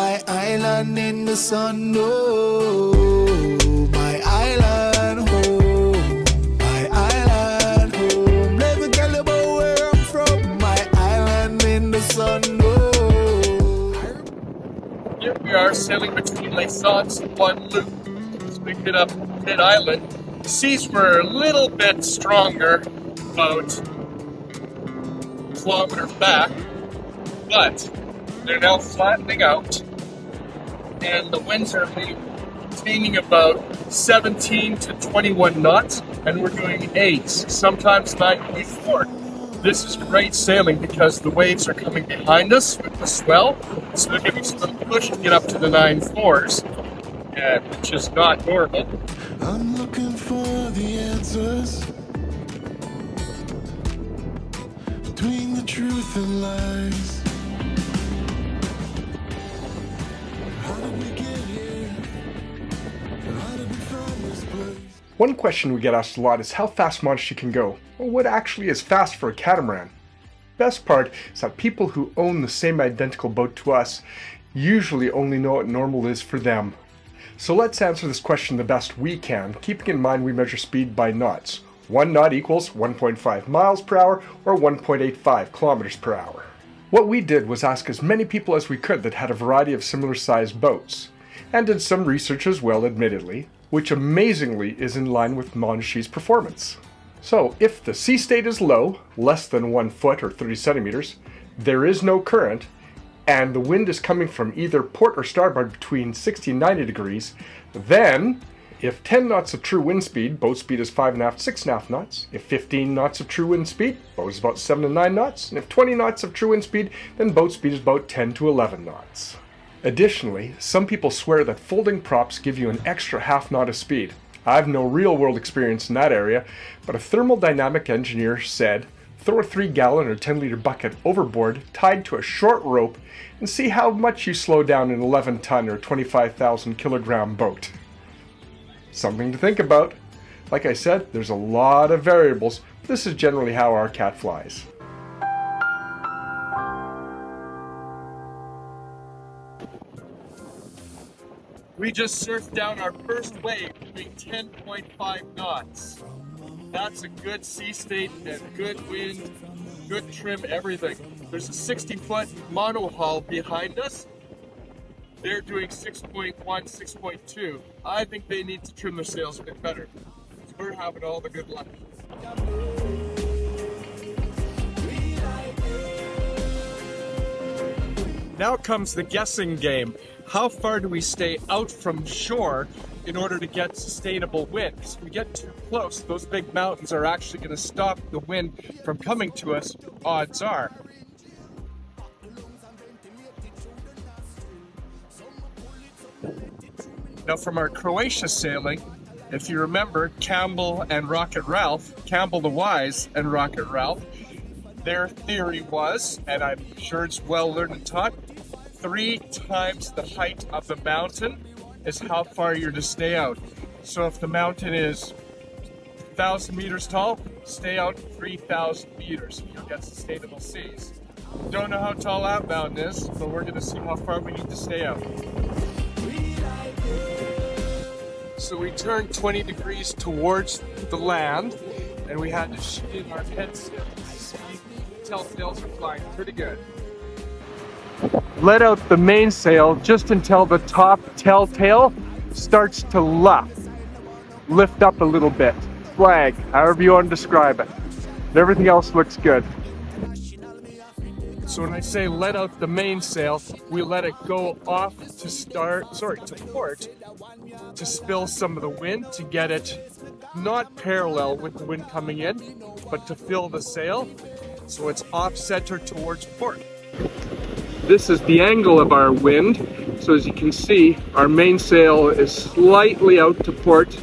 my island in the sun. Oh, my island home, my island home. Let me tell you about where I'm from, my island in the sun. Oh. Here we are sailing between Les Sants and Guadeloupe as we hit up mid-island. The seas were a little bit stronger about a kilometer back, but they're now flattening out, and the winds are maintaining about 17 to 21 knots, and we're doing 8s, sometimes 9.4. This is great sailing because the waves are coming behind us with the swell, so they're giving us a little push to get up to the 9.4s, which is not normal. I'm looking for the answers between the truth and lies. How did we get here? How did we find this place? One question we get asked a lot is how fast Monshi can go, or what actually is fast for a catamaran. Best part is that people who own the same identical boat to us usually only know what normal is for them. So let's answer this question the best we can, keeping in mind we measure speed by knots. 1 knot equals 1.5 miles per hour or 1.85 kilometers per hour. What we did was ask as many people as we could that had a variety of similar sized boats, and did some research as well, admittedly, which amazingly is in line with Monshi's performance. So if the sea state is low, less than 1 foot or 30 centimeters, there is no current, and the wind is coming from either port or starboard between 60 and 90 degrees, then if 10 knots of true wind speed, boat speed is 5.5 to 6.5 knots. If 15 knots of true wind speed, boat is about 7 to 9 knots. And if 20 knots of true wind speed, then boat speed is about 10 to 11 knots. Additionally, some people swear that folding props give you an extra half knot of speed. I have no real world experience in that area, but a thermodynamic engineer said, throw a 3-gallon or 10-liter bucket overboard tied to a short rope and see how much you slow down an 11-ton or 25,000 kilogram boat. Something to think about. Like I said, there's a lot of variables, but this is generally how our cat flies. We just surfed down our first wave doing 10.5 knots. That's a good sea state and good wind, good trim, everything. There's a 60-foot monohull behind us. They're doing 6.1, 6.2. I think they need to trim their sails a bit better. We're having all the good luck. Now comes the guessing game. How far do we stay out from shore in order to get sustainable wind? If we get too close, those big mountains are actually going to stop the wind from coming to us, odds are. Now from our Croatia sailing, if you remember Campbell and Rocket Ralph, Campbell the Wise and Rocket Ralph, their theory was, and I'm sure it's well learned and taught, 3 times the height of the mountain is how far you're to stay out. So if the mountain is 1,000 meters tall, stay out 3,000 meters. You'll get sustainable seas. Don't know how tall that mountain is, but we're going to see how far we need to stay out. So we turned 20 degrees towards the land, and we had to shoot in our head sails. Telltales are flying pretty good. Let out the mainsail just until the top telltale starts to lift up a little bit. Flag, however you want to describe it. And everything else looks good. So when I say let out the mainsail, we let it go off to port to spill some of the wind, to get it not parallel with the wind coming in, but to fill the sail so it's off-center towards port. This is the angle of our wind, so as you can see, our mainsail is slightly out to port,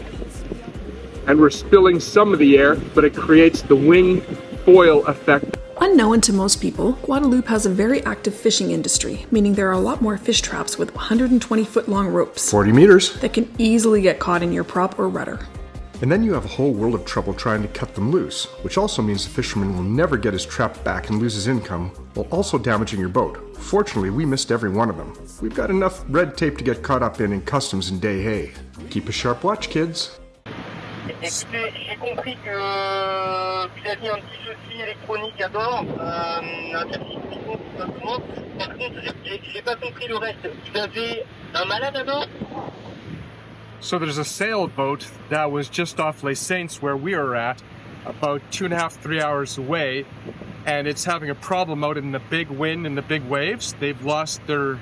and we're spilling some of the air, but it creates the wing foil effect. Unknown to most people, Guadeloupe has a very active fishing industry, meaning there are a lot more fish traps with 120-foot long ropes 40 meters. that can easily get caught in your prop or rudder. And then you have a whole world of trouble trying to cut them loose, which also means the fisherman will never get his trap back and lose his income, while also damaging your boat. Fortunately, we missed every one of them. We've got enough red tape to get caught up in customs and Deshaies. Keep a sharp watch, kids. Écoutez, j'ai compris que vous aviez un petit souci électronique à bord, un petit souci tout simplement. Par contre, j'ai pas compris le reste. Vous avez un malade à bord? So there's a sailboat that was just off Les Saints where we were at, about 2.5, 3 hours away, and it's having a problem out in the big wind and the big waves. They've lost their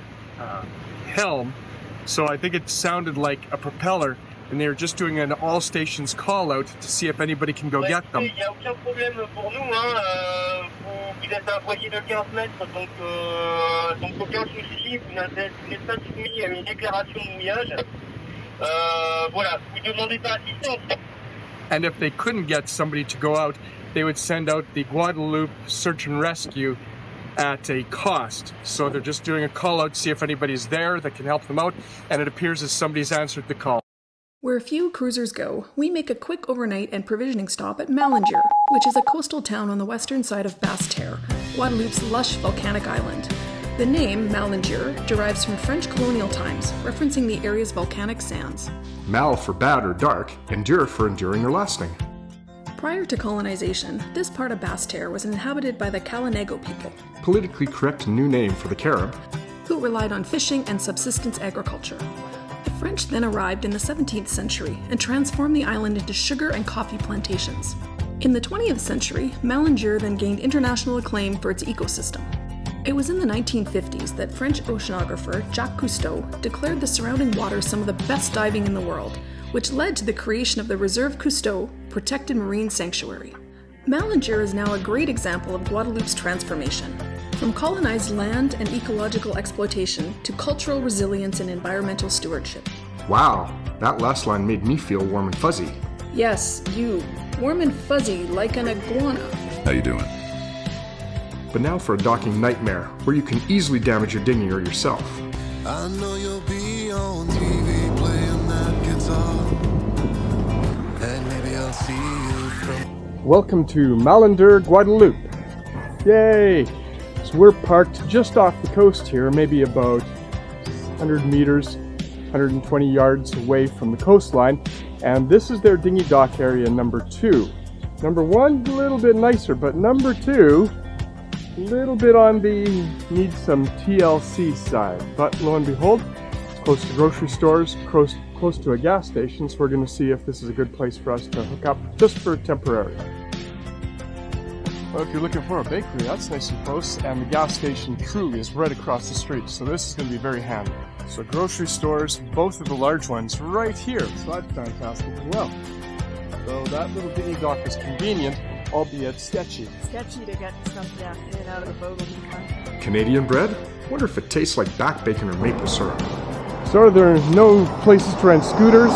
helm, so I think it sounded like a propeller, and they're just doing an all stations call out to see if anybody can go get them. Il n'y a aucun problème pour nous, hein. Vous êtes à un foyer de 15 mètres, donc aucun souci, vous n'êtes pas soumis à une déclaration de mouillage. Voilà, vous demandez pas assistance. And if they couldn't get somebody to go out, they would send out the Guadeloupe search and rescue at a cost. So they're just doing a call out to see if anybody's there that can help them out, and it appears as somebody's answered the call. Where few cruisers go, we make a quick overnight and provisioning stop at Malinger, which is a coastal town on the western side of Basse-Terre, Guadeloupe's lush volcanic island. The name Malinger derives from French colonial times, referencing the area's volcanic sands. Mal for bad or dark, endure for enduring or lasting. Prior to colonization, this part of Basse-Terre was inhabited by the Calanego people, Politically correct new name for the Carib. who relied on fishing and subsistence agriculture. The French then arrived in the 17th century and transformed the island into sugar and coffee plantations. In the 20th century, Malinger then gained international acclaim for its ecosystem. It was in the 1950s that French oceanographer Jacques Cousteau declared the surrounding waters some of the best diving in the world, which led to the creation of the Reserve Cousteau Protected Marine Sanctuary. Malendure is now a great example of Guadeloupe's transformation, from colonized land and ecological exploitation to cultural resilience and environmental stewardship. Wow, that last line made me feel warm and fuzzy. Yes, you, warm and fuzzy like an iguana. How you doing? But now for a docking nightmare, where you can easily damage your dinghy or yourself. I know you'll be on TV playing that guitar, and maybe I'll see you from. Welcome to Malendure, Guadeloupe. Yay! So we're parked just off the coast here, maybe about 100 meters, 120 yards away from the coastline, and this is their dinghy dock area number 2. Number 1, a little bit nicer, but number 2, a little bit on the need some TLC side. But lo and behold, it's close to grocery stores, close to a gas station, so we're going to see if this is a good place for us to hook up just for temporary. Well, if you're looking for a bakery, that's nice and close, and the gas station truly is right across the street, so this is going to be very handy. So grocery stores, both of the large ones, right here, so that's fantastic as well. So that little dinghy dock is convenient, albeit sketchy. Sketchy to get stuff in and out of the boat will be fun. Canadian bread? Wonder if it tastes like back bacon or maple syrup. So there are no places to rent scooters,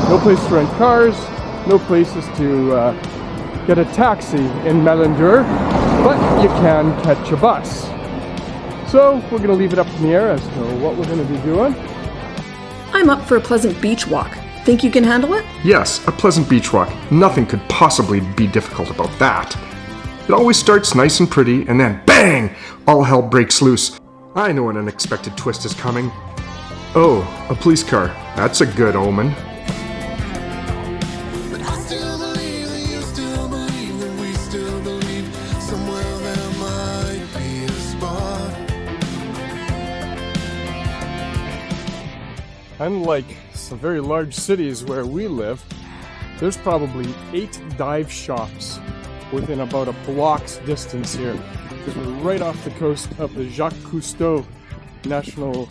no places to rent cars, no places to get a taxi in Malendure, but you can catch a bus. So we're going to leave it up in the air as to what we're going to be doing. I'm up for a pleasant beach walk. Think you can handle it? Yes, a pleasant beach walk. Nothing could possibly be difficult about that. It always starts nice and pretty, and then bang! All hell breaks loose. I know an unexpected twist is coming. Oh, a police car. That's a good omen. But I still believe that you still believe that we still believe somewhere there might be a spot. Unlike some very large cities where we live, there's probably 8 dive shops within about a block's distance here. Because we're right off the coast of the Jacques Cousteau National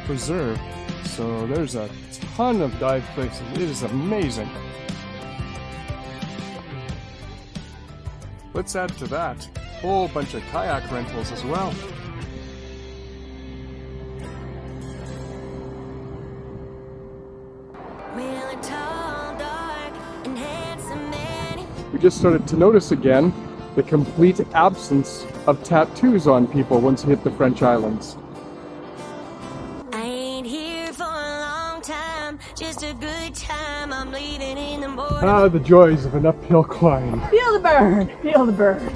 Preserve. So there's a ton of dive places. It is amazing. Let's add to that a whole bunch of kayak rentals as well. We just started to notice again the complete absence of tattoos on people once you hit the French islands. I ain't here for a long time. time, just a good time. I'm leaving in the morning. Ah, the joys of an uphill climb. Feel the burn! Feel the burn.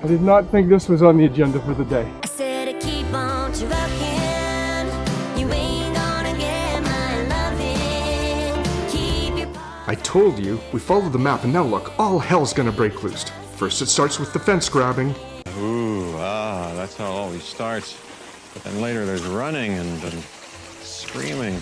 I did not think this was on the agenda for the day. I said, keep on trucking. You ain't gonna get my loving. Keep your I told you, we followed the map and now look, all hell's gonna break loose. First it starts with the fence grabbing. Ooh, that's how it always starts. But then later there's running and screaming.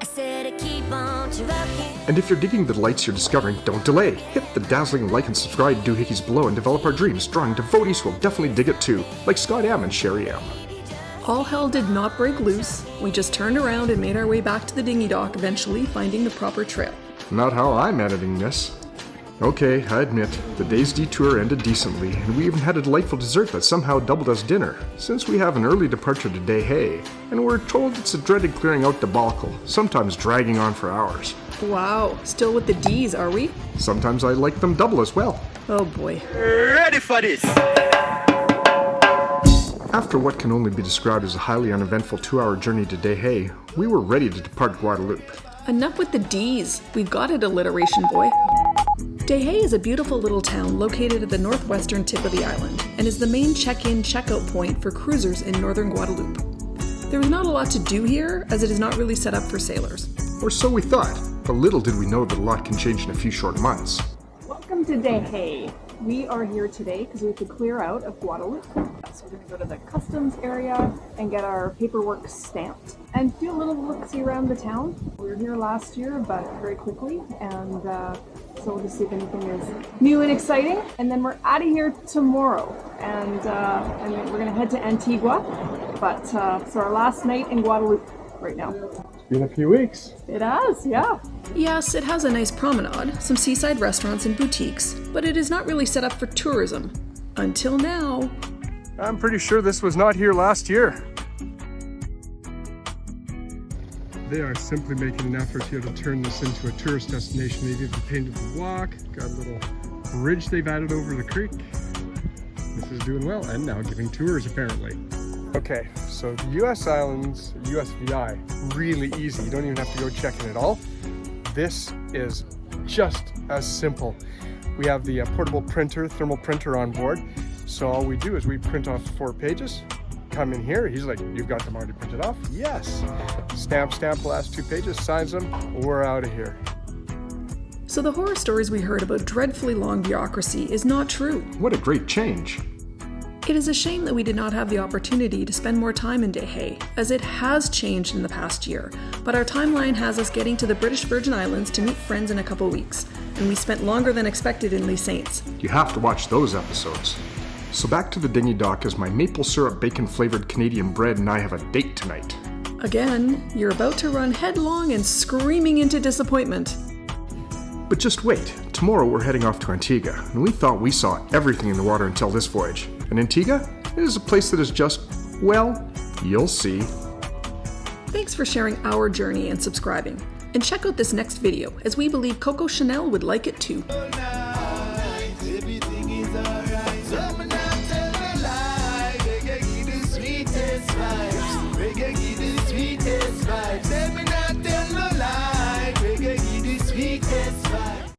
I said, keep on trucking. And if you're digging the delights you're discovering, don't delay. Hit the dazzling like and subscribe doohickeys below and develop our dreams, drawing devotees who will definitely dig it too, like Scott M. and Sherry M. All hell did not break loose. We just turned around and made our way back to the dinghy dock, eventually finding the proper trail. Not how I'm editing this. Okay, I admit, the day's detour ended decently, and we even had a delightful dessert that somehow doubled as dinner, since we have an early departure to Deshaies, and we're told it's a dreaded clearing out debacle, sometimes dragging on for hours. Wow, still with the D's, are we? Sometimes I like them double as well. Oh boy. Ready for this? After what can only be described as a highly uneventful 2-hour journey to Deshaies, we were ready to depart Guadeloupe. Enough with the D's. We've got it, alliteration boy. Deshaies is a beautiful little town located at the northwestern tip of the island and is the main check-in, check-out point for cruisers in northern Guadeloupe. There is not a lot to do here, as it is not really set up for sailors. Or so we thought, but little did we know that a lot can change in a few short months. Welcome to Deshaies. We are here today because we have to clear out of Guadeloupe. So we're going to go to the customs area and get our paperwork stamped and do a little look-see around the town. We were here last year, but very quickly, and so we'll just see if anything is new and exciting. And then we're out of here tomorrow, and we're going to head to Antigua. But so our last night in Guadeloupe right now. It's been a few weeks. It has, yeah. Yes, it has a nice promenade, some seaside restaurants and boutiques, but it is not really set up for tourism. Until now. I'm pretty sure this was not here last year. They are simply making an effort here to turn this into a tourist destination. They've even painted the walk, got a little bridge they've added over the creek. This is doing well, and now giving tours apparently. Okay, so the US islands, USVI, really easy. You don't even have to go checking at all. This is just as simple. We have the portable printer, thermal printer on board. So all we do is we print off 4 pages, come in here, he's like, you've got them already printed off? Yes. Stamp the last 2 pages, signs them, we're out of here. So the horror stories we heard about dreadfully long bureaucracy is not true. What a great change. It is a shame that we did not have the opportunity to spend more time in Deshaies, as it has changed in the past year, but our timeline has us getting to the British Virgin Islands to meet friends in a couple weeks, and we spent longer than expected in Les Saints. You have to watch those episodes. So back to the dinghy dock as my maple syrup bacon flavored Canadian bread and I have a date tonight. Again, you're about to run headlong and screaming into disappointment. But just wait, tomorrow we're heading off to Antigua, and we thought we saw everything in the water until this voyage. And Antigua is a place that is just, well, you'll see. Thanks for sharing our journey and subscribing. And check out this next video, as we believe Coco Chanel would like it too.